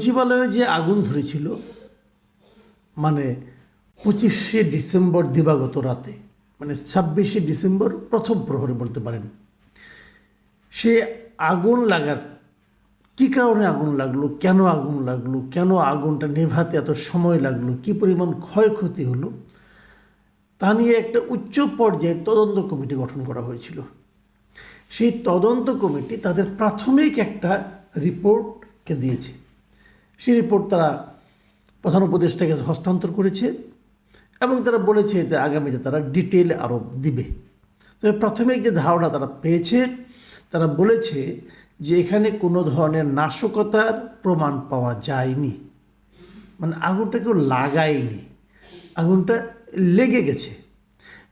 সচিবালয়ে যে আগুন ধরেছিল মানে 25শে ডিসেম্বর দিবাগত রাতে, মানে 26শে ডিসেম্বর প্রথম প্রহরে বলতে পারেন। সে আগুন লাগার কী কারণে আগুন লাগলো, কেন আগুন লাগলো, কেন আগুনটা নেভাতে এত সময় লাগলো, কী পরিমাণ ক্ষয়ক্ষতি হলো, তা নিয়ে একটা উচ্চ পর্যায়ের তদন্ত কমিটি গঠন করা হয়েছিল। সেই তদন্ত কমিটি তাদের প্রাথমিক একটা রিপোর্টকে দিয়েছে। সেই রিপোর্ট তারা প্রধান উপদেষ্টাকে হস্তান্তর করেছে এবং তারা বলেছে যে আগামীতে তারা ডিটেল আরও দিবে। তবে প্রাথমিক যে ধারণা তারা পেয়েছে, তারা বলেছে যে এখানে কোনো ধরনের নাশকতার প্রমাণ পাওয়া যায়নি, মানে আগুনটা কেউ লাগায়নি, আগুনটা লেগে গেছে।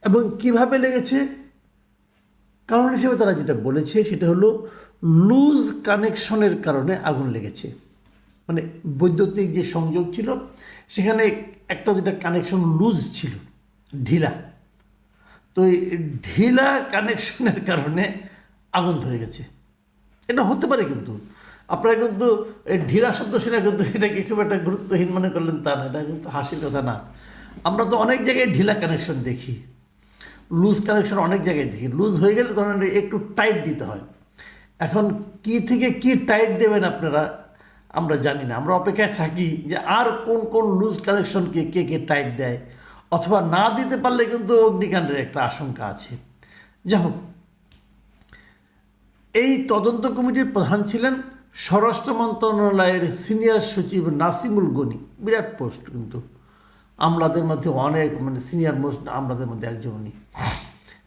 এবং কিভাবে লেগেছে, কারণ হিসেবে তারা যেটা বলেছে সেটা হলো লুজ কানেকশনের কারণে আগুন লেগেছে। মানে বৈদ্যুতিক যে সংযোগ ছিল সেখানে একটা দুটা কানেকশন লুজ ছিল, ঢিলা। তো এই ঢিলা কানেকশনের কারণে আগুন ধরে গেছে। এটা হতে পারে, কিন্তু আপনারা কিন্তু এই ঢিলা শব্দ শুনে কিন্তু এটাকে খুব একটা গুরুত্বহীন মনে করলেন তা না, এটা কিন্তু হাসির কথা না। আমরা তো অনেক জায়গায় ঢিলা কানেকশন দেখি, লুজ কানেকশন অনেক জায়গায় দেখি। লুজ হয়ে গেলে ধরেন একটু টাইট দিতে হয়। এখন কি থেকে কি টাইট দেবেন আপনারা আমরা জানি না, আমরা অপেক্ষায় থাকি যে আর কোন কোন লুজ কানেকশনকে কে কে টাইট দেয়, অথবা না দিতে পারলে কিন্তু অগ্নিকাণ্ডের একটা আশঙ্কা আছে। যাই হোক, এই তদন্ত কমিটির প্রধান ছিলেন স্বরাষ্ট্র মন্ত্রণালয়ের সিনিয়র সচিব নাসিমুল গনি। বিরাট পোস্ট, কিন্তু আমলাদের মধ্যে অনেক, মানে সিনিয়র মোস্ট আমলাদের মধ্যে একজন উনি।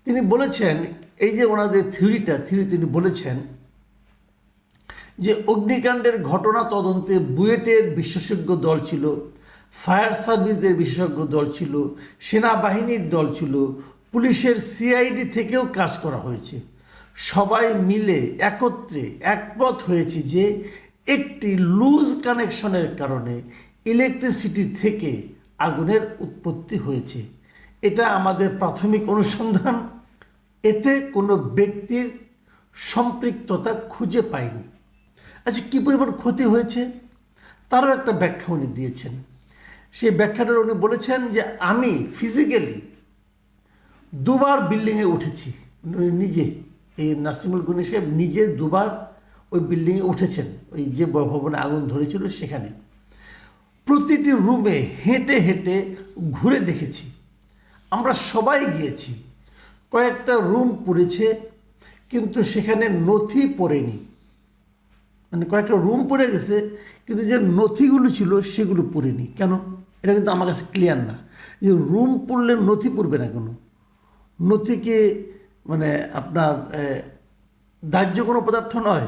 তিনি বলেছেন, এই যে ওনাদের থিওরি তিনি বলেছেন যে অগ্নিকাণ্ডের ঘটনা তদন্তে বুয়েটের বিশেষজ্ঞ দল ছিল, ফায়ার সার্ভিসের বিশেষজ্ঞ দল ছিল, সেনাবাহিনীর দল ছিল, পুলিশের সিআইডি থেকেও কাজ করা হয়েছে। সবাই মিলে একত্রে একমত হয়েছে যে একটি লুজ কানেকশনের কারণে ইলেকট্রিসিটি থেকে আগুনের উৎপত্তি হয়েছে। এটা আমাদের প্রাথমিক অনুসন্ধান, এতে কোনো ব্যক্তির সম্পৃক্ততা খুঁজে পায়নি। আচ্ছা, কী পরিমাণ ক্ষতি হয়েছে তারও একটা ব্যাখ্যা উনি দিয়েছেন। সেই ব্যাখ্যাটা উনি বলেছেন যে আমি ফিজিক্যালি দুবার বিল্ডিংয়ে উঠেছি, নিজে, এই নাসিমুল গনি সাহেব নিজে দুবার ওই বিল্ডিংয়ে উঠেছেন, ওই যে ভবনে আগুন ধরেছিল সেখানে। প্রতিটি রুমে হেঁটে হেঁটে ঘুরে দেখেছি, আমরা সবাই গিয়েছি। কয়েকটা রুম পড়েছে কিন্তু সেখানে নথি পড়েনি, মানে কয়েকটা রুম পড়ে গেছে কিন্তু যে নথিগুলো ছিল সেগুলো পড়েনি। কেন, এটা কিন্তু আমার কাছে ক্লিয়ার না। যে রুম পড়লে নথি পড়বে না কেন? নথিকে মানে আপনার দাহ্য কোনো পদার্থ নয়,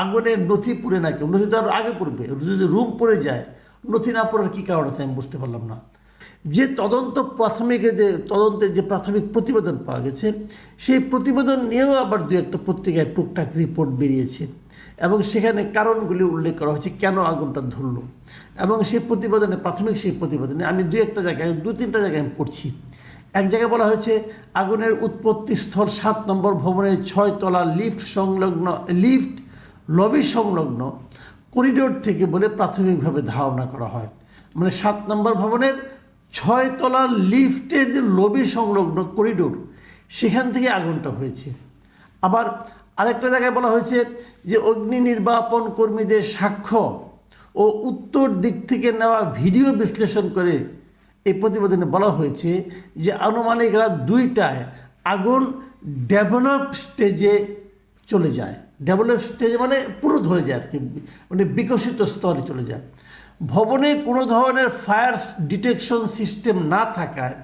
আগুনে নথি পুড়ে না কেউ, নথি তো আরও আগে পড়বে। যদি রুম পড়ে যায়, নথি না পড়ার কী কারণ আছে আমি বুঝতে পারলাম না। যে তদন্তের যে প্রাথমিক প্রতিবেদন পাওয়া গেছে, সেই প্রতিবেদন নিয়েও আবার দু একটা পত্রিকায় টুকটাক রিপোর্ট বেরিয়েছে এবং সেখানে কারণগুলি উল্লেখ করা হয়েছে কেন আগুনটা ধরল। এবং সেই প্রতিবেদনে, প্রাথমিক সেই প্রতিবেদনে আমি দু তিনটা জায়গায় আমি পড়ছি। এক জায়গায় বলা হয়েছে আগুনের উৎপত্তি স্থল 7 নম্বর ভবনের 6 তলা লিফট লবি সংলগ্ন করিডোর থেকে বলে প্রাথমিকভাবে ধারণা করা হয়। মানে 7 নম্বর ভবনের 6 তলার লিফটের যে লবি সংলগ্ন করিডোর, সেখান থেকে আগুনটা হয়েছে। আবার আরেকটা জায়গায় বলা হয়েছে যে অগ্নি নির্বাপন কর্মীদের সাক্ষ্য ও উত্তর দিক থেকে নেওয়া ভিডিও বিশ্লেষণ করে এই প্রতিবেদনে বলা হয়েছে যে আনুমানিক রাত 2টায় আগুন ডেভেলপ স্টেজে চলে যায়। ডেভেলপ স্টেজে মানে পুরো ধরে যায় আর কি, মানে বিকশিত স্তরে চলে যায়। ভবনে কোনো ধরনের ফায়ার ডিটেকশন সিস্টেম না থাকায়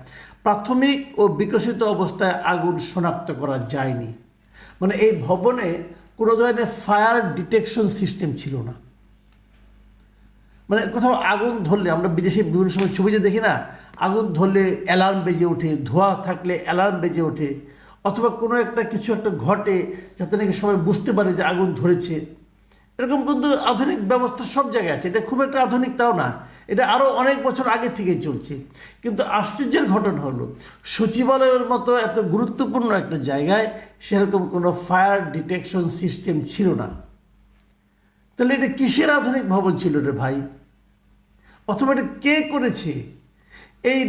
প্রাথমিক ও বিকশিত অবস্থায় আগুন শনাক্ত করা যায়নি। মানে এই ভবনে কোনো ধরনের ফায়ার ডিটেকশন সিস্টেম ছিল না। মানে কোথাও আগুন ধরলে, আমরা বিদেশে বিভিন্ন সময় ছবিতে দেখি না, আগুন ধরলে অ্যালার্ম বেজে ওঠে, ধোঁয়া থাকলে অ্যালার্ম বেজে ওঠে, অথবা কোনো একটা কিছু একটা ঘটে যাতে নাকি সবাই বুঝতে পারে যে আগুন ধরেছে। এরকম কিন্তু আধুনিক ব্যবস্থা সব জায়গায় আছে, এটা খুব একটা আধুনিক তাও না, এটা আরও অনেক বছর আগে থেকেই চলছে। কিন্তু আশ্চর্যের ঘটনা হলো সচিবালয়ের মতো এত গুরুত্বপূর্ণ একটা জায়গায় সেরকম কোনো ফায়ার ডিটেকশন সিস্টেম ছিল না। তাহলে এটা কিসের আধুনিক ভবন ছিল রে ভাই? অথবা এটা কে করেছে? এই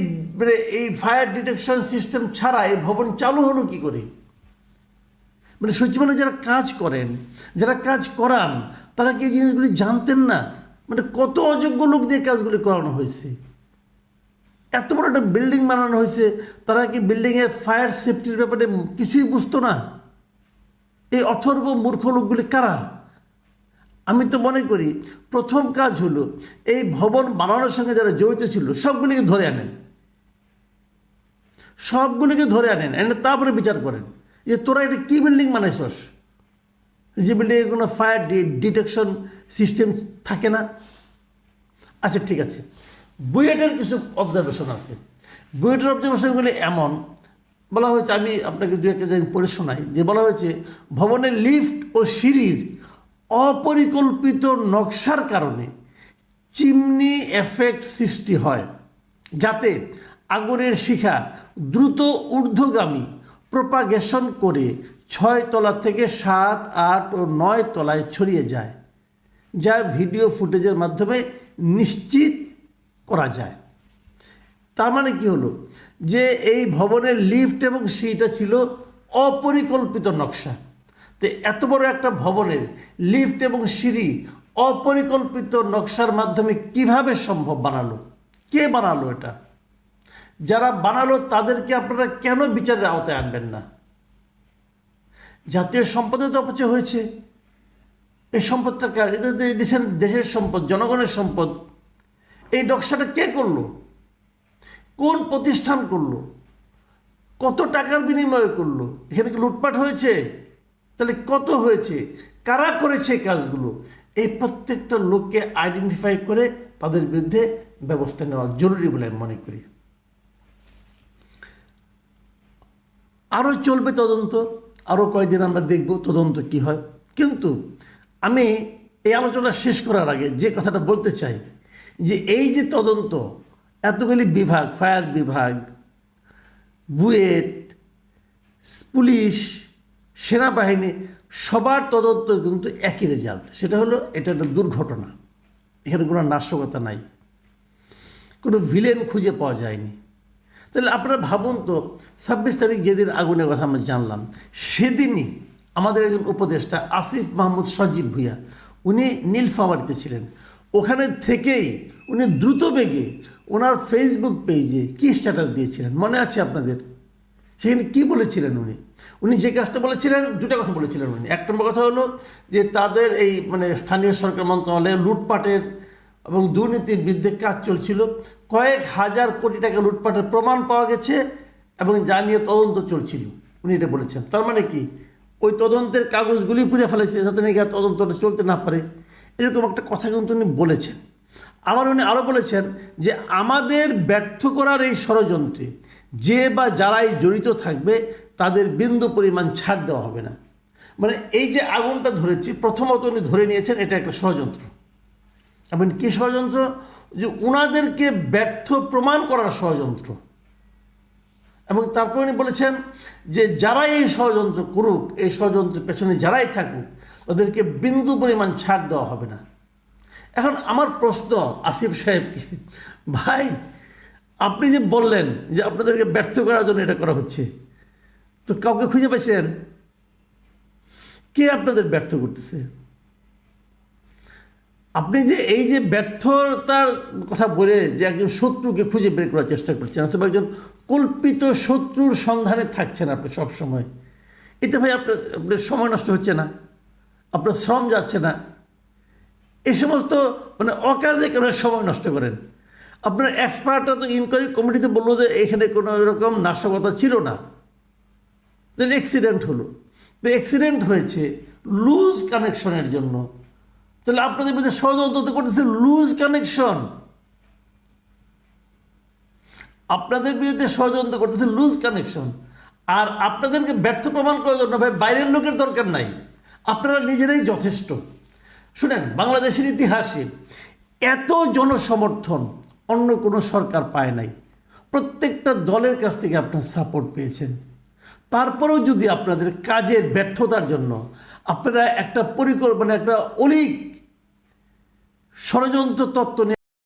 এই ফায়ার ডিটেকশন সিস্টেম ছাড়া এই ভবন চালু হলো কি করে? মানে সচিবালয়ে যারা কাজ করেন, যারা কাজ করান, তারা কি এই জিনিসগুলি জানতেন না? মানে কত অযোগ্য লোক দিয়ে কাজগুলি করানো হয়েছে। এত বড় একটা বিল্ডিং বানানো হয়েছে, তারা কি বিল্ডিংয়ের ফায়ার সেফটির ব্যাপারে কিছুই বুঝতো না? এই অথর্ব মূর্খ লোকগুলি কারা? আমি তো মনে করি প্রথম কাজ হলো এই ভবন বানানোর সঙ্গে যারা জড়িত ছিল সবগুলিকে ধরে আনেন, সবগুলিকে ধরে আনেন, এনে তারপরে বিচার করেন যে তোরা এটা কী বিল্ডিং বানাইছস, যে বিল্ডিংয়ে কোনো ফায়ার ডিটেকশন সিস্টেম থাকে না। আচ্ছা ঠিক আছে, বুয়েটের কিছু অবজারভেশন আছে। বুয়েটের অবজারভেশনগুলি এমন বলা হয়েছে, আমি আপনাকে দু একটা দিন পড়ে শোনাই, যে বলা হয়েছে ভবনের লিফট ও সিঁড়ির অপরিকল্পিত নকশার কারণে চিমনি এফেক্ট সৃষ্টি হয়, যাতে আগুনের শিখা দ্রুত ঊর্ধ্বগামী প্রপাগেশন করে 6 তলা থেকে 7, 8 ও 9 তলায় ছড়িয়ে যায়, যা ভিডিও ফুটেজের মাধ্যমে নিশ্চিত করা যায়। তার মানে কি হলো, যে এই ভবনের লিফট এবং সিঁড়িটা ছিল অপরিকল্পিত নকশা। তো এত বড় একটা ভবনের লিফট এবং সিঁড়ি অপরিকল্পিত নকশার মাধ্যমে কিভাবে সম্ভব বানালো? কে বানালো এটা? যারা বানালো তাদেরকে আপনারা কেন বিচারের আওতায় আনবেন না? জাতীয় সম্পদে তো অপচয় হয়েছে। এই সম্পদটা কার? এটা তো এই দেশের সম্পদ, জনগণের সম্পদ। এই নকশাটা কে করলো? কোন প্রতিষ্ঠান করলো? কত টাকার বিনিময়ে করলো? এখানে কি লুটপাট হয়েছে? তাহলে কত হয়েছে? কারা করেছে কাজগুলো? এই প্রত্যেকটা লোককে আইডেন্টিফাই করে তাদের বিরুদ্ধে ব্যবস্থা নেওয়া জরুরি বলে আমি মনে করি। আরও চলবে তদন্ত, আরও কয়েকদিন আমরা দেখব তদন্ত কি হয়। কিন্তু আমি এই আলোচনা শেষ করার আগে যে কথাটা বলতে চাই, যে এই যে তদন্ত, এতগুলি বিভাগ, ফায়ার বিভাগ, বুয়েট, পুলিশ, সেনাবাহিনী, সবার তদন্ত কিন্তু একই রেজাল্ট। সেটা হলো এটা একটা দুর্ঘটনা, এখানে কোনো নাশকতা নাই, কোনো ভিলেন খুঁজে পাওয়া যায়নি। তাহলে আপনারা ভাবুন তো, 26 তারিখ যেদিন আগুনের কথা আমরা জানলাম, সেদিনই আমাদের একজন উপদেষ্টা আসিফ মাহমুদ সজীব ভুঁইয়া, উনি নীলফামারীতে ছিলেন। ওখানে থেকেই উনি দ্রুত বেগে ওনার ফেসবুক পেজে কী স্ট্যাটাস দিয়েছিলেন মনে আছে আপনাদের? সেখানে কী বলেছিলেন উনি? উনি যে কাজটা বলেছিলেন, দুটা কথা বলেছিলেন উনি। এক নম্বর কথা হলো যে তাদের এই স্থানীয় সরকার মন্ত্রণালয়ে লুটপাটের এবং দুর্নীতির বিরুদ্ধে কাজ চলছিল, কয়েক হাজার কোটি টাকা লুটপাটের প্রমাণ পাওয়া গেছে এবং যা নিয়ে তদন্ত চলছিল, উনি এটা বলেছেন। তার মানে কি, ওই তদন্তের কাগজগুলি পুড়ে ফেলেছে যাতে নাকি আর তদন্তটা চলতে না পারে, এরকম একটা কথা কিন্তু উনি বলেছেন। আবার উনি আরও বলেছেন যে আমাদের ব্যর্থ করার এই ষড়যন্ত্রে যে বা যারাই জড়িত থাকবে তাদের বিন্দু পরিমাণ ছাড় দেওয়া হবে না। মানে এই যে আগুনটা ধরেছে, প্রথমত উনি ধরে নিয়েছেন এটা একটা ষড়যন্ত্র। এবং কী ষড়যন্ত্র? যে উনাদেরকে ব্যর্থ প্রমাণ করার ষড়যন্ত্র। এবং তারপর উনি বলেছেন যে যারাই এই ষড়যন্ত্র করুক, এই ষড়যন্ত্রের পেছনে যারাই থাকুক, তাদেরকে বিন্দু পরিমাণ ছাড় দেওয়া হবে না। এখন আমার প্রশ্ন আসিফ সাহেবকে, ভাই আপনি যে বললেন যে আপনাদেরকে ব্যর্থ করার জন্য এটা করা হচ্ছে, তো কাউকে খুঁজে পেয়েছেন? কে আপনাদের ব্যর্থ করতেছে? আপনি যে এই যে ব্যর্থতার কথা বলে যে একজন শত্রুকে খুঁজে বের করার চেষ্টা করছেন, অথবা একজন কল্পিত শত্রুর সন্ধানে থাকছেন আপনি সবসময়, এতে ভাই আপনার সময় নষ্ট হচ্ছে না? আপনার শ্রম যাচ্ছে না? এই সমস্ত অকাজে কেন সময় নষ্ট করেন? আপনার এক্সপার্টরা তো ইনকোয়ারি কমিটিতে বললো যে এখানে কোনো এরকম নাশকতা ছিল না, তাহলে অ্যাক্সিডেন্ট হলো। তো অ্যাক্সিডেন্ট হয়েছে লুজ কানেকশনের জন্য, তাহলে আপনাদের মধ্যে ষড়যন্ত্র করতেছে লুজ কানেকশন। আপনাদের বিরুদ্ধে ষড়যন্ত্র করতেছে লুজ কানেকশন। আর আপনাদেরকে ব্যর্থ প্রমাণ করার জন্য ভাই বাইরের লোকের দরকার নাই, আপনারা নিজেরাই যথেষ্ট। শুনেন, বাংলাদেশের ইতিহাসে এত জনসমর্থন অন্য কোনো সরকার পায় নাই। প্রত্যেকটা দলের কাছ থেকে আপনার সাপোর্ট পেয়েছেন। তারপরেও যদি আপনাদের কাজের ব্যর্থতার জন্য আপনারা একটা পরিকল্পনা, একটা অলিক ষড়যন্ত্র তত্ত্ব নিয়ে